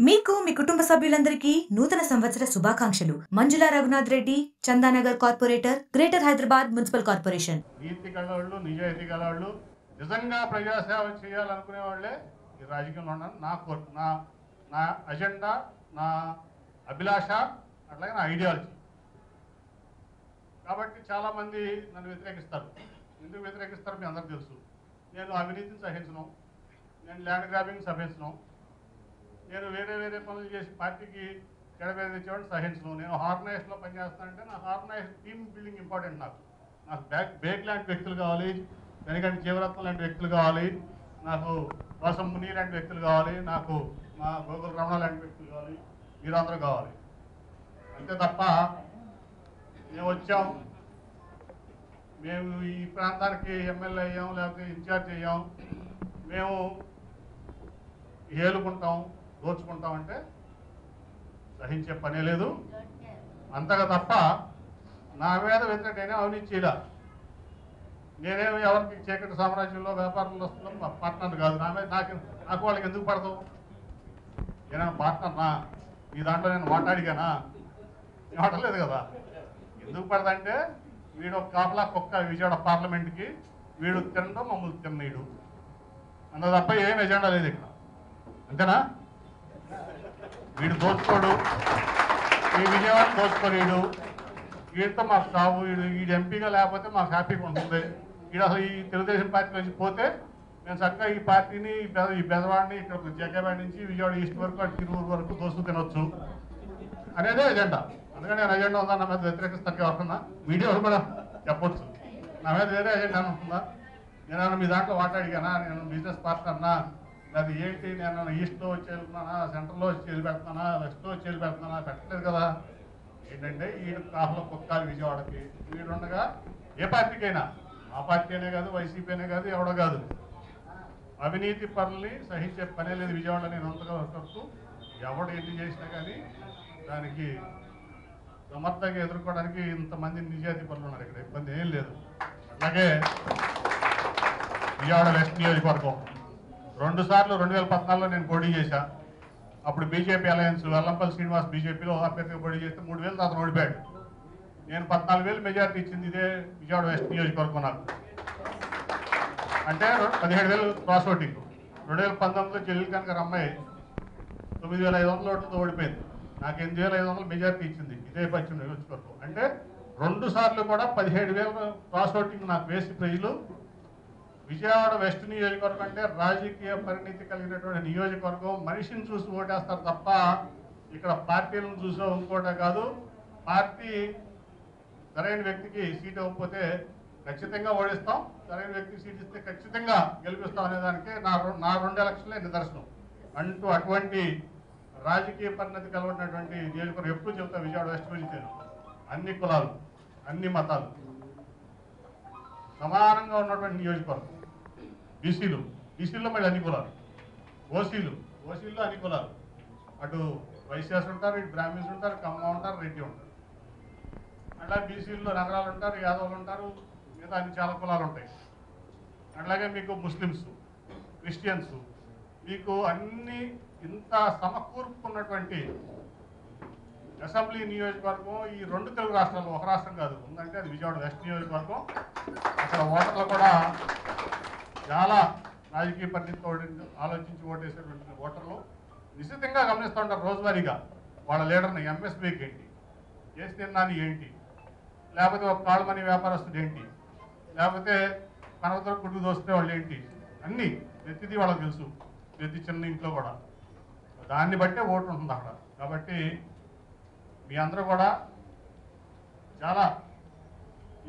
మీకు మీ కుటుంబ సభ్యులందరికీ నూతన సంవత్సర శుభాకాంక్షలు. Manjula Raghunath Reddy, Chandanagar corporator, greater Hyderabad municipal corporation. నీతి గలవాళ్ళు, నిజాయితీ గలవాళ్ళు, నిజంగా ప్రజాసేవ చేయాలనుకునే వాళ్ళే ఈ రాజకీయంలో ఉన్నాను. నా నా అజెండా, నా అభిలాష, అట్లాగే నా ఐడియాలజీ. కాబట్టి చాలామంది నన్ను వ్యతిరేకిస్తారు. ఎందుకు వ్యతిరేకిస్తారు మీ అందరికీ తెలుసు. నేను అవినీతిని సహించను, నేను ల్యాండ్ గ్రాబింగ్ సహించను, నేను వేరే పనులు చేసి పార్టీకి చెడపేద తెచ్చేవాడిని సహించను. నేను హార్గనైజేషన్లో పనిచేస్తానంటే నా హార్గనైజేషన్ టీమ్ బిల్డింగ్ ఇంపార్టెంట్. నాకు బేగ్ లాంటి వ్యక్తులు కావాలి, వెనకంటి జీవరత్నం లాంటి వ్యక్తులు కావాలి, నాకు వాసం ముని లాంటి వ్యక్తులు కావాలి, నాకు మా గోగుల రమణ లాంటి వ్యక్తులు కావాలి, మీరందరూ కావాలి. అంతే తప్ప మేము వచ్చాం, మేము ఈ ప్రాంతానికి ఎమ్మెల్యే అయ్యాం, లేకపోతే ఇన్ఛార్జ్ అయ్యాం, మేము ఏలుకుంటాం, దోచుకుంటాం అంటే సహించే పనే లేదు. అంతగా తప్ప నా మీద వ్యతిరేకైనా అవినీతి చేయలే. నేనేమి ఎవరికి చీకటి సామ్రాజ్యంలో వ్యాపారంలో వస్తున్నాం మా పార్ట్నర్ కాదు. నా మీద నాకు వాళ్ళకి ఎందుకు పడతావు? నేనైనా పార్ట్నర్నా? ఈ దాంట్లో నేను మాట్లాడిగానా? నేను మాట్లాడలేదు కదా. ఎందుకు పడదంటే వీడు ఒక కాపలా కుక్క విజయవాడ పార్లమెంట్కి, వీడు తినడం మమ్మల్ని తిన్నీడు అన్న తప్ప ఏం ఎజెండా లేదు ఇక్కడ. అంతేనా? వీడు దోచుకోడు, ఈ విజయవాడ దోచుకోలేడు, వీడితో మాకు సాగు, వీడు ఎంపీగా లేకపోతే మాకు హ్యాపీగా ఉంటుంది. వీడు అసలు ఈ తెలుగుదేశం పార్టీ నుంచి పోతే మేము చక్కగా ఈ పార్టీని ఈ బెదవాడిని ఇక్కడ జగ్గేవాడి నుంచి విజయవాడ ఈస్ట్ వరకు అటు తిరువురు వరకు దోసుకు తినొచ్చు అనేదే ఎజెండా. అందుకని నేను ఎజెండా ఉందా నా మీద వ్యతిరేకిస్తాను ఎవరున్నా మీడియాలో కూడా చెప్పొచ్చు. నా మీద వేరే ఎజెండా ఉంటుందా? నేను మీ దాంట్లో మాట్లాడిగానా? నేను బిజినెస్ పార్ట్నర్నా? అది ఏంటి? నేను ఈస్ట్లో వచ్చి వెళ్తున్నానా, సెంట్రల్లో వచ్చి వెళ్ళిపెడుతున్నానా, వెస్ట్లో వచ్చి వెళ్ళిపెడుతున్నానా? పెట్టలేదు కదా. ఏంటంటే ఈ కాఫలో కుక్కాలి విజయవాడకి. వీడుండగా ఏ పార్టీకైనా, ఆ పార్టీ అనే కాదు, వైసీపీ అనే కాదు, ఎవడో కాదు, అవినీతి పనుల్ని సహించే పనే లేదు విజయవాడలో. నేను అంతగా వస్తూ ఎవడు ఎన్ని చేసినా కానీ దానికి సమర్థంగా ఎదుర్కోవడానికి ఇంతమంది నిజాయితీ పనులు ఉన్నారు. ఇక్కడ ఇబ్బంది ఏం లేదు. అలాగే విజయవాడ వెస్ట్ నియోజకవర్గం 2 సార్లు 2014లో నేను పోటీ చేశా. అప్పుడు బీజేపీ అలయన్స్ వెల్లంపల్లి శ్రీనివాస్ బీజేపీలో అభ్యర్థిగా పోటీ చేస్తే 3,000 అతను ఓడిపోయాడు. నేను 14,000 మెజార్టీ ఇచ్చింది ఇదే విజయవాడ వెస్ట్ నియోజకవర్గం నాకు. అంటే 17,000 క్రాస్ ఓటింగ్. 2019లో చెల్లెలు కనుక అమ్మాయి 9,500 ఓట్లతో ఓడిపోయింది. నాకు 8,500 మెజార్టీ ఇచ్చింది ఇదే పశ్చిమ నియోజకవర్గం. అంటే 2 సార్లు కూడా 17,000 క్రాస్ ఓటింగ్ నాకు వేసి ప్రజలు విజయవాడ వెస్ట్ నియోజకవర్గం అంటే రాజకీయ పరిణితి కలిగినటువంటి నియోజకవర్గం. మనిషిని చూసి ఓటేస్తారు తప్ప ఇక్కడ పార్టీలను చూసో ఇంకోటే కాదు. పార్టీ సరైన వ్యక్తికి సీట్ ఇవ్వకపోతే ఖచ్చితంగా ఓడిస్తాం, సరైన వ్యక్తికి సీట్ ఇస్తే ఖచ్చితంగా గెలిపిస్తాం అనేదానికి నా 2 ఎలక్షన్లే నిదర్శనం. అటువంటి రాజకీయ పరిణతి కలవనటువంటి నియోజకవర్గం ఎప్పుడు చెబుతా విజయవాడ వెస్ట్ గురించి. అన్ని కులాలు, అన్ని మతాలు సమానంగా ఉన్నటువంటి నియోజకవర్గం. బీసీలో మళ్ళీ అన్ని కులాలు, ఓసీలో అన్ని కులాలు. అటు వైశ్యాస్ ఉంటారు, ఇటు బ్రాహ్మిన్స్ ఉంటారు, కమ్మ ఉంటారు, రెడ్డి ఉంటారు. అట్లా బీసీల్లో నగరాలు ఉంటారు, యాదవులు ఉంటారు, మిగతా అన్ని చాలా కులాలు ఉంటాయి. అట్లాగే మీకు ముస్లిమ్స్, క్రిస్టియన్స్, మీకు అన్ని ఇంత సమకూర్పుకున్నటువంటి అసెంబ్లీ నియోజకవర్గం ఈ 2 తెలుగు రాష్ట్రాల్లో, ఒక రాష్ట్రం కాదు ఉందంటే అది విజయవాడ వెస్ట్ నియోజకవర్గం. అక్కడ ఓటర్లు కూడా చాలా రాజకీయ పరిస్థితితో ఆలోచించి ఓటేసేటువంటి ఓటర్లు నిశ్చితంగా గమనిస్తూ ఉంటారు రోజువారీగా వాళ్ళ లీడర్ని. ఎంఎస్బీకి ఏంటి, కేసీ తిన్నాని ఏంటి, లేకపోతే ఒక కాళ్ళమని వ్యాపారస్తుడు ఏంటి, లేకపోతే కనవతల గుడ్డు దోస్తే వాళ్ళు ఏంటి, అన్నీ ప్రతిదీ వాళ్ళకి తెలుసు. ప్రతి చిన్న ఇంట్లో కూడా దాన్ని బట్టే ఓటు ఉంటుంది అక్కడ. కాబట్టి మీ అందరూ కూడా చాలా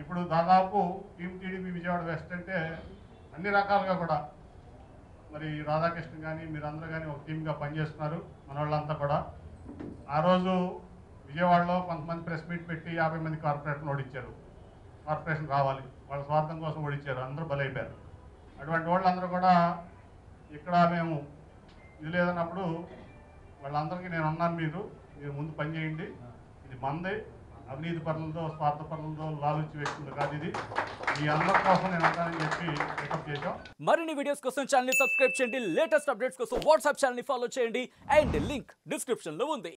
ఇప్పుడు దాదాపు టీమ్ టీడీపీ విజయవాడ వెస్ట్ అంటే అన్ని రకాలుగా కూడా మరి రాధాకృష్ణ కానీ మీరందరూ కానీ ఒక టీమ్గా పనిచేస్తున్నారు. మన వాళ్ళంతా కూడా ఆ రోజు విజయవాడలో కొంతమంది ప్రెస్ మీట్ పెట్టి 50 మంది కార్పొరేషన్ ఓడించారు. కార్పొరేషన్ రావాలి, వాళ్ళ స్వార్థం కోసం ఓడించారు, అందరూ బలైపోయారు. అటువంటి వాళ్ళందరూ కూడా ఇక్కడ మేము ఇది లేదన్నప్పుడు వాళ్ళందరికీ నేను ఉన్నాను, మీరు ముందు పని చేయండి, ఇది మంది, అవినీతి పనులతో స్వార్థ పనులతో లాలుచి వ్యక్తులు కాదు. ఇది మీ అందరి కోసం నేను అంటానని చెప్పి పికప్ చేశాం. మరిన్ని వీడియోస్ కోసం ఛానల్ ని సబ్స్క్రైబ్ చేయండి. లేటెస్ట్ అప్డేట్స్ కోసం వాట్సాప్ ఛానల్ ని ఫాలో చేయండి. అండ్ లింక్ డిస్క్రిప్షన్ లో ఉంది.